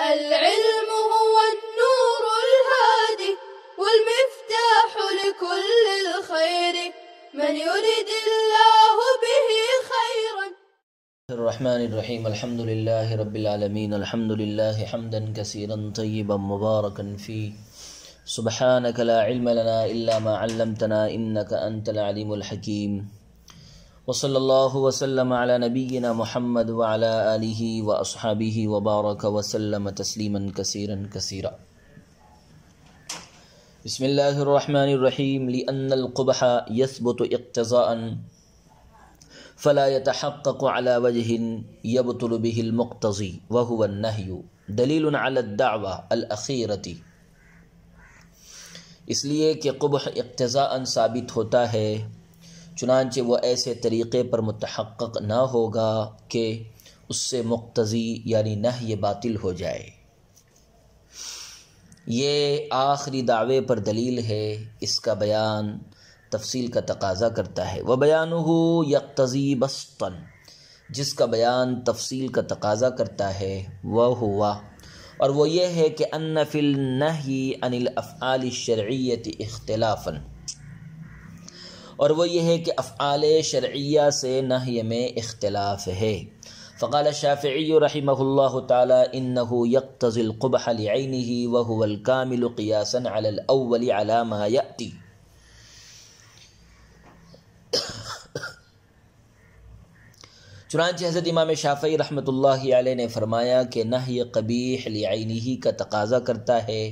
العلم هو النور الهادي والمفتاح لكل الخير من يريد الله به خيرا. الرحمن الرحيم الحمد لله رب العالمين الحمد لله حمدا كثيرا طيبا مباركا فيه سبحانك لا علم لنا إلا ما علمتنا إنك أنت العليم الحكيم وصلى الله وسلم على نبينا محمد وعلى آله وأصحابه وبارك وسلم تسليما كثيرا كثيرا. بسم الله الرحمن الرحيم. لأن القبح يثبت اقتضاء فلا يتحقق على وجه يبطل به المقتضي وهو النهي دلیل على الدعوة الأخيرة. اس لیے کہ قبح اقتضاءً ثابت ہوتا ہے، چنانچہ وہ ایسے طریقے پر متحقق نہ ہوگا کہ اس سے مقتضی یعنی نہی باطل ہو جائے. یہ آخری دعوے پر دلیل ہے، اس کا بیان تفصیل کا تقاضا کرتا ہے. وَبَيَانُهُ يَقْتَضِي بَسْطًا، جس کا بیان تفصیل کا تقاضا کرتا ہے. وَهُوَ، اور وہ یہ ہے کہ أَنَّ فِي النَّهْيِ عَنِ الْأَفْعَالِ الشَّرْعِيَّةِ اخْتِلَافًا، اور وہ یہ ہے کہ افعال شرعیہ سے نہی میں اختلاف ہے. فقال الشافعی رحمہ اللہ تعالی انه يقتضي القبح لعینه وهو الكامل قیاسا على الاول على ما يأتي. چنانچہ حضرت امام شافعی رحمۃ اللہ علیہ نے فرمایا کہ نہی قبیح لعینہ کا تقاضا کرتا ہے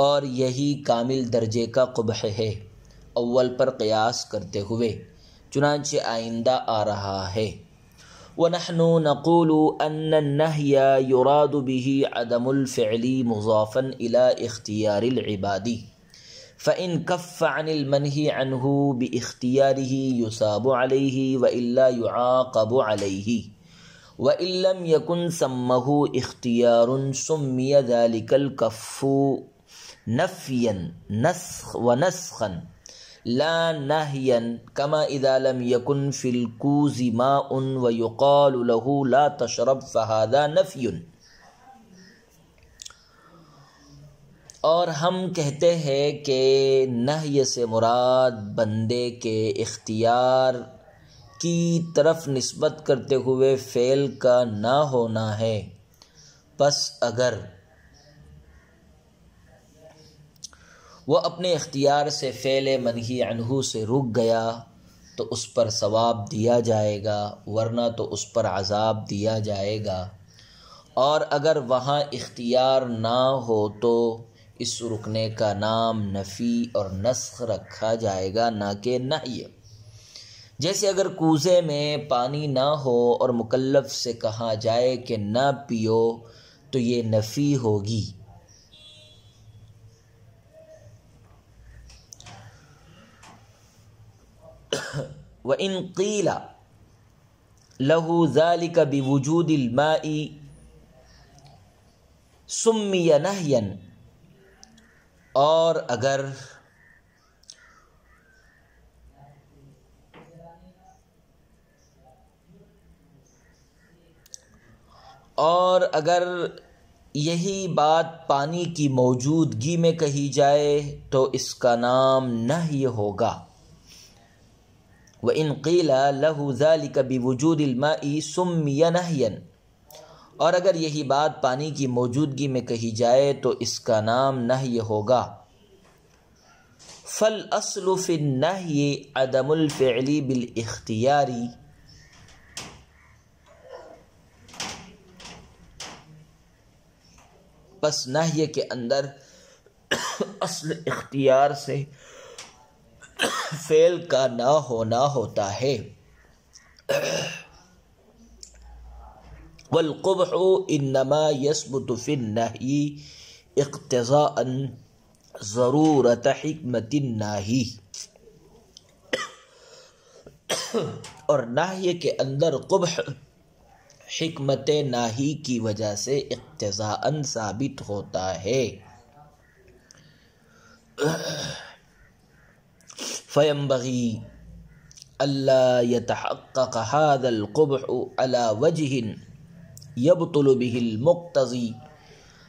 اور یہی کامل درجے کا قبح ہے اول پر قیاس کرتے ہوئے، چنانچہ آئندہ آ رہا ہے. وَنَحْنُ نَقُولُ أَنَّ النَّهْيَ يُرَادُ بِهِ عَدَمُ الْفِعْلِ مُضَافًا إِلَى اخْتِيَارِ الْعِبَادِ فَإِنْ كَفَّ عَنِ الْمَنْهِ عَنْهُ بِاخْتِيَارِهِ يُثَابُ عَلَيْهِ وَإِلَّا يُعَاقَبُ عَلَيْهِ وَإِنْ لَمْ يَكُنْ ثَمَّهُ اخْتِيَارٌ سُمِّيَ ذَلِكَ الْكَفُّ نَفْيًا وَنَسْخًا لا نهيا كما إذا لم يكن في الكوز ماء ويقال له لا تشرب فهذا نفي. اور ہم کہتے ہیں کہ نہی سے مراد بندے کے اختیار کی طرف نسبت کرتے ہوئے فعل کا نہ ہونا ہے. پس اگر وہ اپنے اختیار سے فعل منہی عنہ سے رک گیا تو اس پر ثواب دیا جائے گا، ورنہ تو اس پر عذاب دیا جائے گا. اور اگر وہاں اختیار نہ ہو تو اس رکنے کا نام نفی اور نسخ رکھا جائے گا، نہ کہ نہی. جیسے اگر کوزے میں پانی نہ ہو اور مکلف سے کہا جائے کہ نہ پیو تو یہ نفی ہوگی. وَإِنْ قِيلَ لَهُ ذَلِكَ بِوُجُودِ الْمَاءِ سُمِّيَ نَهْيًا، اور اگر یہی بات پانی کی موجودگی میں کہی جائے تو اس کا نام نہی ہوگا. وَإِنْ قِيلَ لَهُ ذَلِكَ بِوُجُودِ الْمَاءِ سُمِّيَ نَهْيًا، اور اگر یہی بات پانی کی موجودگی میں کہی جائے تو اس کا نام نہی ہوگا. فَالْأَصْلُ فِي النَّهْيِ عَدَمُ الْفِعْلِ بِالْاخْتِيَارِ، پس نہی کے اندر اصل اختیار سے فعل کا نہ ہونا ہوتا ہے. والقبح انما يثبت في النهي اقتضاء ضرورة حکمت الناہی، اور نہی کے اندر قبح حکمت ناہی کی وجہ سے اقتضاءً ثابت ہوتا ہے. فَيَنْبَغِي أَلَّا يَتَحَقَّقَ هَذَا الْقُبْحُ عَلَى وَجْهٍ يَبْطُلُ بِهِ الْمُقْتَضِي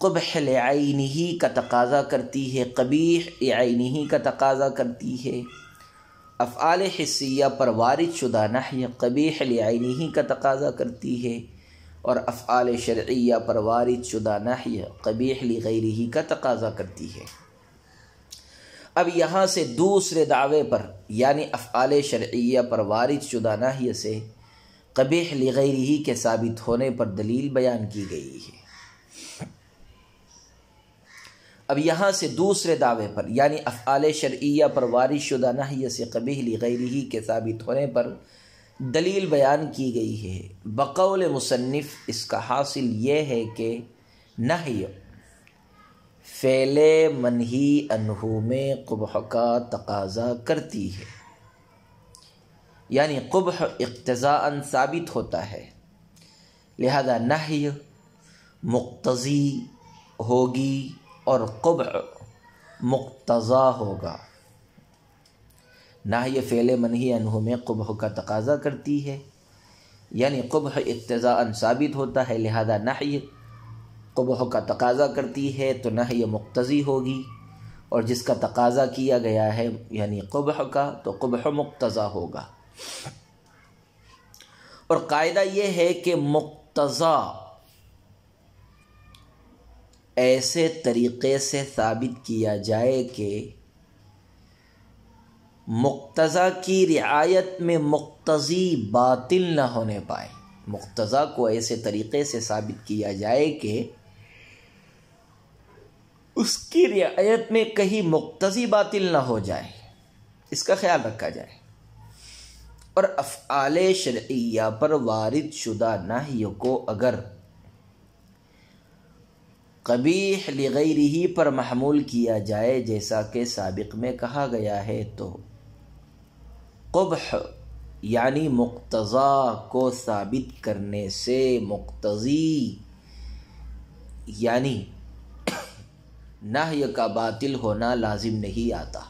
قبح لعینہ کا تقاضا کرتی ہے، قبیح لعینہ کا تقاضا کرتی ہے۔ افعال حسیہ پر وارد شدہ نہی قبیح لعینہ کا تقاضا کرتی ہے، اور افعال شرعیہ پر وارد شدہ نہی قبیح لغیرہ کا تقاضا کرتی ہے۔ اب یہاں سے دوسرے دعوے پر یعنی افعال شرعیہ پر وارد شدہ نہی سے قبیح لغیرہ کے ثابت ہونے پر دلیل بیان کی گئی ہے۔ اب یہاں سے دوسرے دعوے پر یعنی افعال شرعیہ پر وارد شدہ نہی سے قبیح لغیرہ کے ثابت ہونے پر دلیل بیان کی گئی ہے۔ بقول مصنف اس کا حاصل یہ ہے کہ نہی فعل منہی عنہ میں قبح کا تقاضا کرتی ہے، یعنی قبح اقتضاءً ثابت ہوتا ہے، لہذا نہی مقتضی ہوگی اور قبح مقتضا ہوگا۔ نہی فعل منہی عنہ میں قبح کا تقاضا کرتی ہے، یعنی قبح اقتضاءً ثابت ہوتا ہے، لہذا نہی قبح کا تقاضا کرتی ہے تو نہی مقتضی ہوگی، اور جس کا تقاضا کیا گیا ہے یعنی قبح کا تو قبح مقتضا ہوگا۔ اور قاعدہ یہ ہے کہ مقتضا ایسے طریقے سے ثابت کیا جائے کہ مقتضا کی رعایت میں مقتضی باطل نہ ہونے پائے۔ مقتضا کو ایسے طریقے سے ثابت کیا جائے کہ اس کی رعایت میں کہیں مقتضی باطل نہ ہو جائے، اس کا خیال رکھا جائے۔ اور افعال شرعیہ پر وارد شدہ نہی کو اگر قبیح لغیرہ پر محمول کیا جائے جیسا کہ سابق میں کہا گیا ہے تو قبح یعنی مقتضا کو ثابت کرنے سے مقتضی یعنی نہی کا باطل ہونا لازم نہیں آتا۔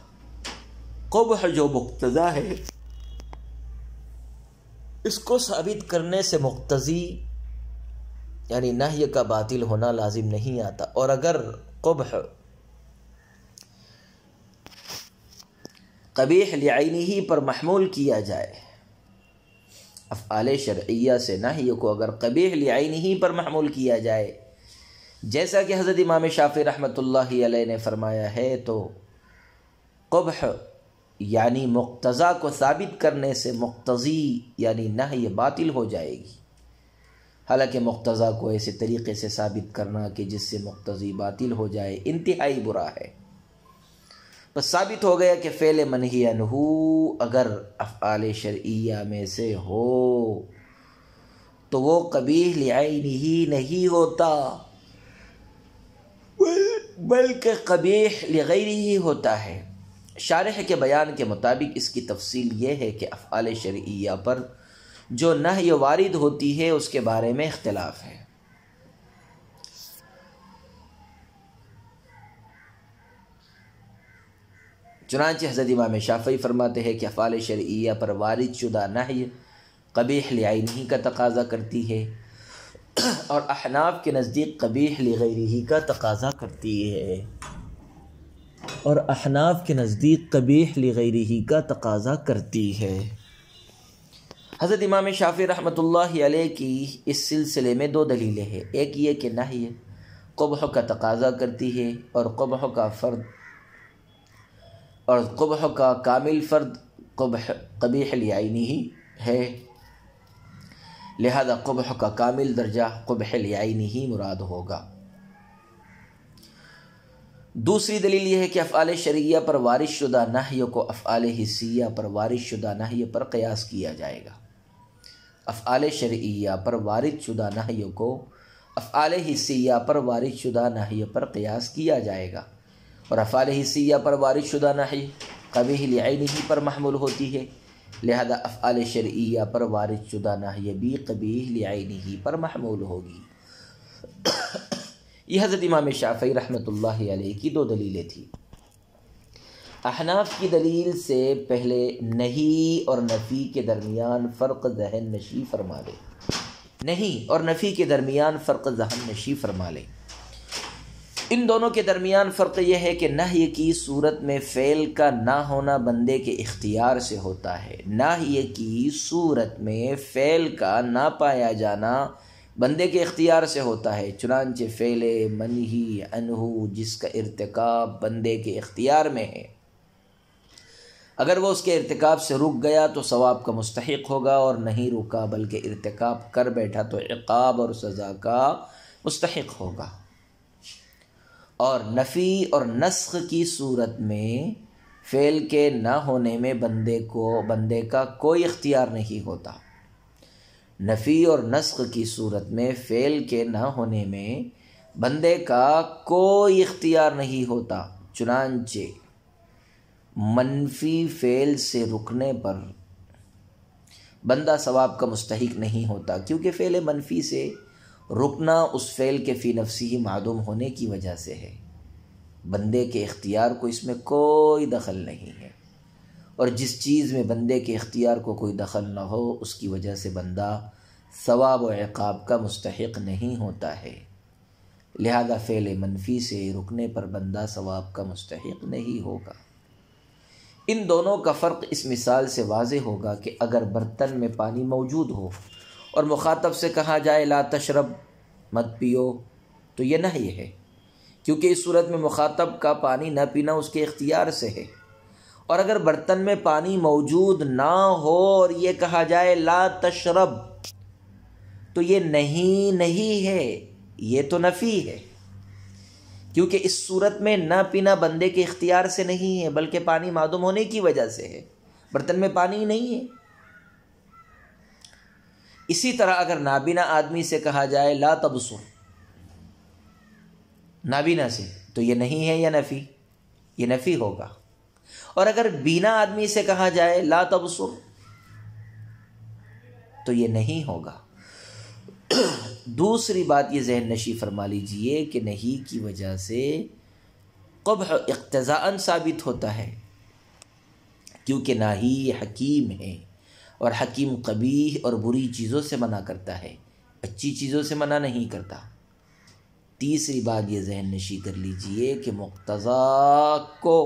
قبح جو مقتضا ہے اس کو ثابت کرنے سے مقتضی یعنی نہی کا باطل ہونا لازم نہیں آتا۔ اور اگر قبح قبیح لعینہ پر محمول کیا جائے، افعال شرعیہ سے نہی کو اگر قبیح لعینہ پر محمول کیا جائے جیسا کہ حضرت امام شافعی رحمۃ اللہ علیہ نے فرمایا ہے، تو قبح یعنی مقتضا کو ثابت کرنے سے مقتضی یعنی نہی باطل ہو جائے گی۔ حالانکہ مقتضا کو ایسے طریقے سے ثابت کرنا کہ جس سے مقتضی باطل ہو جائے انتہائی برا ہے۔ بس ثابت ہو گیا کہ فعل منہی عنہ اگر افعال شرعیہ میں سے ہو تو وہ قبیح لعینہ نہیں ہوتا بلکہ قبیح لغیرہ ہوتا ہے۔ شارح کے بیان کے مطابق اس کی تفصیل یہ ہے کہ افعال شرعیہ پر جو نہی وارد ہوتی ہے اس کے بارے میں اختلاف ہے۔ چنانچہ حضرت امام شافعی فرماتے ہیں کہ افعال شرعیہ پر وارد شدہ نہی قبیح لعینہ کا تقاضا کرتی ہے، اور احناف کے نزدیک قبیح لغیرہ کا تقاضا کرتی ہے، اور احناف کے نزدیک قبیح لغیرہ کا تقاضا کرتی ہے۔ حضرت امام شافعی رحمۃ اللہ علیہ کی اس سلسلے میں دو دلیلیں ہیں۔ ایک یہ کہ نہی قبح کا تقاضا کرتی ہے، اور قبح کا فرد اور قبح کا کامل فرد قبیح لعینہ ہے، لہذا قبح کا کامل درجہ قبح لعینہ مراد ہوگا۔ دوسری دلیل یہ ہے کہ افعال شرعیہ پر وارد شدہ نہی کو افعال حسیہ پر وارد شدہ نہی پر قیاس کیا جائے گا۔ افعال شرعیہ پر وارد شدہ نہی کو افعال حسیہ پر وارد شدہ نہی پر قیاس کیا جائے گا، اور افعال حسیہ پر وارد شدہ نہی قبیح لعینہ پر محمول ہوتی ہے، لہذا افعال شرعیہ پر وارد شدہ نہی بھی قبیح لعینہ پر محمول ہوگی۔ یہ حضرت امام شافعی رحمۃ اللہ علیہ کی دو دلیلیں تھیں۔ احناف کی دلیل سے پہلے نہی اور نفی کے درمیان فرق ذہن نشی فرما لیں۔ نہی اور نفی کے درمیان فرق ذہن نشی فرما لیں۔ ان دونوں کے درمیان فرق یہ ہے کہ نہی کی صورت میں فعل کا نہ ہونا بندے کے اختیار سے ہوتا ہے، نہی کی صورت میں فعل کا نہ پایا جانا بندے کے اختیار سے ہوتا ہے، چنانچہ فعل منہی عنہ جس کا ارتکاب بندے کے اختیار میں ہے، اگر وہ اس کے ارتکاب سے رک گیا تو ثواب کا مستحق ہوگا، اور نہیں رکا بلکہ ارتکاب کر بیٹھا تو عقاب اور سزا کا مستحق ہوگا۔ اور نفی اور نسخ کی صورت میں فعل کے نہ ہونے میں بندے کا کوئی اختیار نہیں ہوتا، نفی اور نسخ کی صورت میں فعل کے نہ ہونے میں بندے کا کوئی اختیار نہیں ہوتا، چنانچہ منفی فعل سے رکنے پر بندہ ثواب کا مستحق نہیں ہوتا، کیونکہ فعل منفی سے رکنا اس فعل کے فی نفسی ہی معدوم ہونے کی وجہ سے ہے، بندے کے اختیار کو اس میں کوئی دخل نہیں ہے، اور جس چیز میں بندے کے اختیار کو کوئی دخل نہ ہو اس کی وجہ سے بندہ ثواب و عقاب کا مستحق نہیں ہوتا ہے، لہذا فعل منفی سے رکنے پر بندہ ثواب کا مستحق نہیں ہوگا۔ ان دونوں کا فرق اس مثال سے واضح ہوگا کہ اگر برتن میں پانی موجود ہو اور مخاطب سے کہا جائے لا تشرب، مت پیو، تو یہ نہی ہے، کیونکہ اس صورت میں مخاطب کا پانی نہ پینا اس کے اختیار سے ہے، اور اگر برتن میں پانی موجود نہ ہو اور یہ کہا جائے لا تشرب تو یہ نہیں ہے، یہ تو نفی ہے، کیونکہ اس صورت میں نہ پینا بندے کے اختیار سے نہیں ہے بلکہ پانی معدوم ہونے کی وجہ سے ہے، برتن میں پانی نہیں ہے۔ اسی طرح اگر نابینا آدمی سے کہا جائے لا تبصر، نابینا سے، تو یہ نہیں ہے یا نفی؟ یہ نفی ہوگا۔ اور اگر بینا آدمی سے کہا جائے لا تبصر تو یہ نہیں ہوگا۔ دوسری بات یہ ذہن نشی فرما لیجئے کہ نہیں کی وجہ سے قبح اقتضاءً ثابت ہوتا ہے، کیونکہ ناہی حکیم ہے، اور حکیم قبیح اور بری چیزوں سے منع کرتا ہے، اچھی چیزوں سے منع نہیں کرتا۔ تیسری بات یہ ذہن نشی کر لیجئے کہ مقتضا کو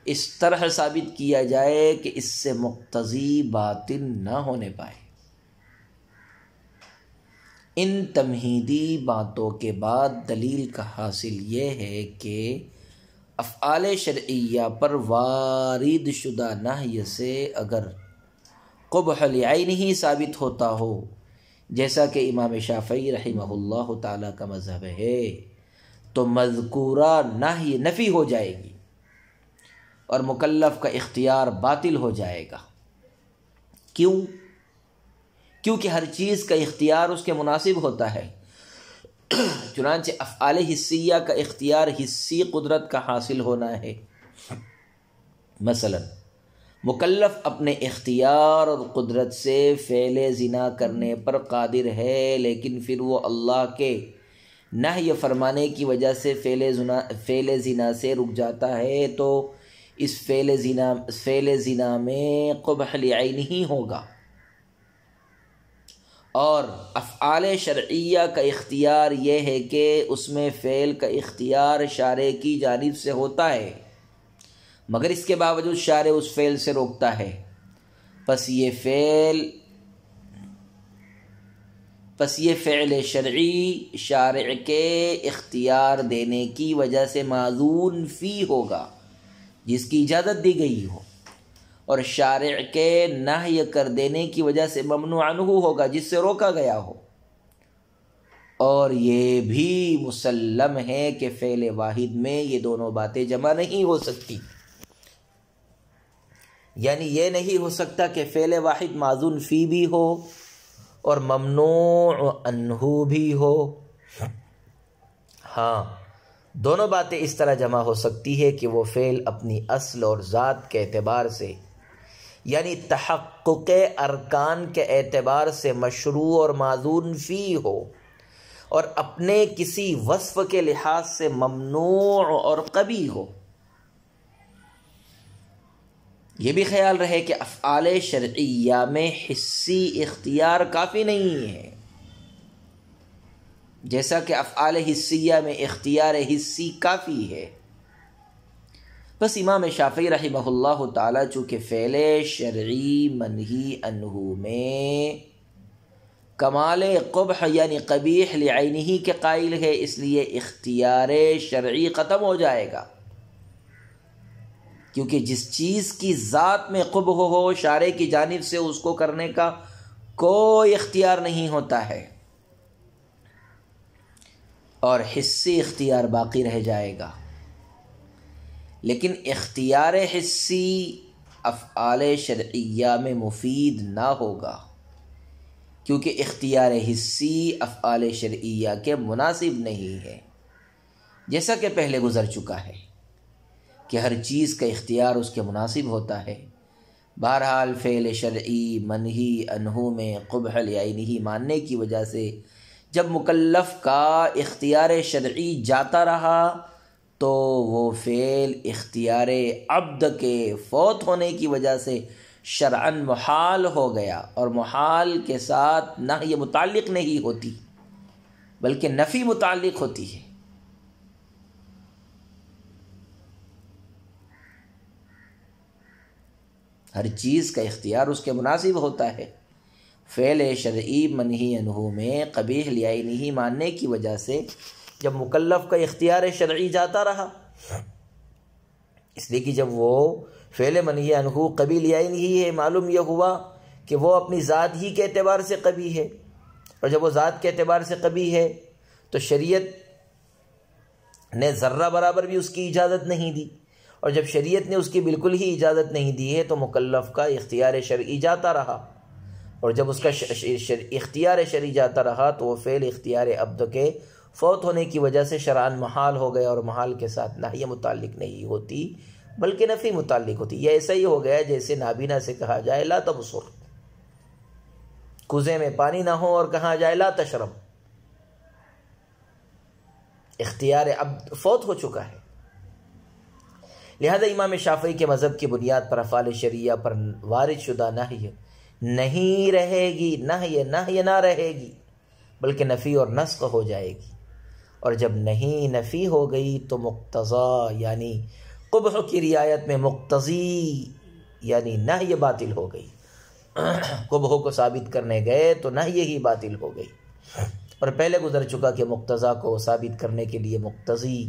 اس طرح ثابت کیا جائے کہ اس سے مقتضی باطل نہ ہونے پائے۔ ان تمہیدی باتوں کے بعد دلیل کا حاصل یہ ہے کہ افعال شرعیہ پر وارد شدہ نہی سے اگر قبح لعینہ ثابت ہوتا ہو، جیسا کہ امام شافعی رحمہ اللہ تعالی کا مذہب ہے، تو مذکورہ نہی نفی ہو جائے گی اور مکلف کا اختیار باطل ہو جائے گا۔ کیوں؟ کیونکہ ہر چیز کا اختیار اس کے مناسب ہوتا ہے، چنانچہ افعال حسیہ کا اختیار حسی قدرت کا حاصل ہونا ہے۔ مثلا مکلف اپنے اختیار اور قدرت سے فعل زنا کرنے پر قادر ہے، لیکن پھر وہ اللہ کے نہی فرمانے کی وجہ سے فعل زنا سے رک جاتا ہے، تو اس فعل زنا میں قبح لعینہ ہوگا، اور افعال شرعیہ کا اختیار یہ ہے کہ اس میں فعل کا اختیار شارع کی جانب سے ہوتا ہے، مگر اس کے باوجود شارع اس فعل سے روکتا ہے، پس یہ فعل شرعی شارع کے اختیار دینے کی وجہ سے معذون فی ہوگا، جس کی اجازت دی گئی ہو، اور شارع کے نہی کر دینے کی وجہ سے ممنوع عنہ ہوگا، جس سے روکا گیا ہو۔ اور یہ بھی مسلم ہے کہ فعل واحد میں یہ دونوں باتیں جمع نہیں ہو سکتی، یعنی یہ نہیں ہو سکتا کہ فعل واحد معذون فی بھی ہو اور ممنوع عنہ بھی ہو۔ ہاں، دونوں باتیں اس طرح جمع ہو سکتی ہے کہ وہ فعل اپنی اصل اور ذات کے اعتبار سے، یعنی تحقق ارکان کے اعتبار سے مشروع اور معذون فی ہو، اور اپنے کسی وصف کے لحاظ سے ممنوع اور قبیح ہو۔ یہ بھی خیال رہے کہ افعال شرعیہ میں حسی اختیار کافی نہیں ہے، جیسا کہ افعال حسیہ میں اختیار حسی کافی ہے۔ بس امام شافعی رحمہ اللہ تعالیٰ چونکہ فعل شرعی منہی عنہ میں کمال قبح یعنی قبیح لعینہ کے قائل ہے، اس لیے اختیار شرعی ختم ہو جائے گا، کیونکہ جس چیز کی ذات میں قبح ہو شارع کی جانب سے اس کو کرنے کا کوئی اختیار نہیں ہوتا ہے، اور حسی اختیار باقی رہ جائے گا۔ لیکن اختیار حسی افعال شرعیہ میں مفید نہ ہوگا، کیونکہ اختیار حسی افعال شرعیہ کے مناسب نہیں ہے، جیسا کہ پہلے گزر چکا ہے کہ ہر چیز کا اختیار اس کے مناسب ہوتا ہے۔ بہرحال فعل شرعی منہی عنہ میں قبح لعینہ ماننے کی وجہ سے جب مکلف کا اختیار شرعی جاتا رہا تو وہ فعل اختیار عبد کے فوت ہونے کی وجہ سے شرعاً محال ہو گیا، اور محال کے ساتھ نہی متعلق نہیں ہوتی بلکہ نفی متعلق ہوتی ہے۔ ہر چیز کا اختیار اس کے مناسب ہوتا ہے۔ فعل شرعی منہی عنہ میں قبیح لعینہ ماننے کی وجہ سے جب مکلف کا اختیار شرعی جاتا رہا، اس لیے کہ جب وہ فعل منہی عنہ قبیح لعینہ ہے، معلوم یہ ہوا کہ وہ اپنی ذات ہی کے اعتبار سے قبیح ہے، اور جب وہ ذات کے اعتبار سے قبیح ہے تو شریعت نے ذرہ برابر بھی اس کی اجازت نہیں دی، اور جب شریعت نے اس کی بالکل ہی اجازت نہیں دی ہے تو مکلف کا اختیار شرعی جاتا رہا، اور جب اس کا اختیار شرعی جاتا رہا تو وہ فعل اختیار عبد کے فوت ہونے کی وجہ سے شرعاً محال ہو گیا، اور محال کے ساتھ نہی متعلق نہیں ہوتی بلکہ نفی متعلق ہوتی۔ یہ ایسا ہی ہو گیا جیسے نابینا سے کہا جائے لا تبصر، کوزے میں پانی نہ ہو اور کہا جائے لا تشرب، اختیار عبد فوت ہو چکا ہے۔ لہذا امام شافعی کے مذہب کی بنیاد پر افعال شرعیہ پر وارد شدہ نہی نہیں رہے گی، نہی نہ رہے گی بلکہ نفی اور نسخ ہو جائے گی، اور جب نہیں نفی ہو گئی تو مقتضا یعنی قبح کی رعایت میں مقتضی یعنی نہی باطل ہو گئی۔ قبح کو ثابت کرنے گئے تو نہی ہی باطل ہو گئی، اور پہلے گزر چکا کہ مقتضا کو ثابت کرنے کے لیے مقتضی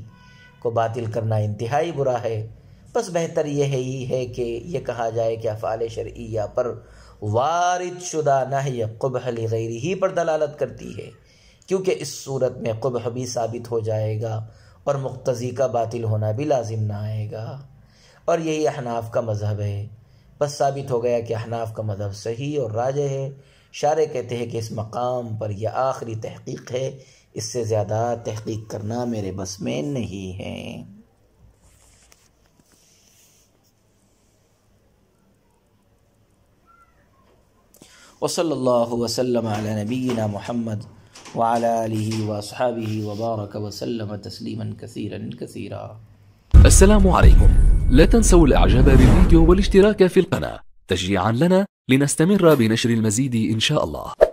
کو باطل کرنا انتہائی برا ہے۔ بس بہتر یہ ہے کہ یہ کہا جائے کہ افعال شرعیہ پر وارد شدہ نہی قبح لغیرہ پر دلالت کرتی ہے، کیونکہ اس صورت میں قبح بھی ثابت ہو جائے گا اور مقتضی کا باطل ہونا بھی لازم نہ آئے گا، اور یہی احناف کا مذہب ہے۔ بس ثابت ہو گیا کہ احناف کا مذہب صحیح اور راجح ہے۔ شارع کہتے ہیں کہ اس مقام پر یہ آخری تحقیق ہے، اس سے زیادہ تحقیق کرنا میرے بس میں نہیں ہے۔ وصلی اللہ وسلم علی نبینا محمد وعلی آلہ واصحابہ وبارک وسلم تسلیما کثیرا کثیرا۔ السلام عليكم. لا تنسوا الاعجاب بالفيديو والاشتراك في القناة تشجيعا لنا لنستمر بنشر المزيد إن شاء الله.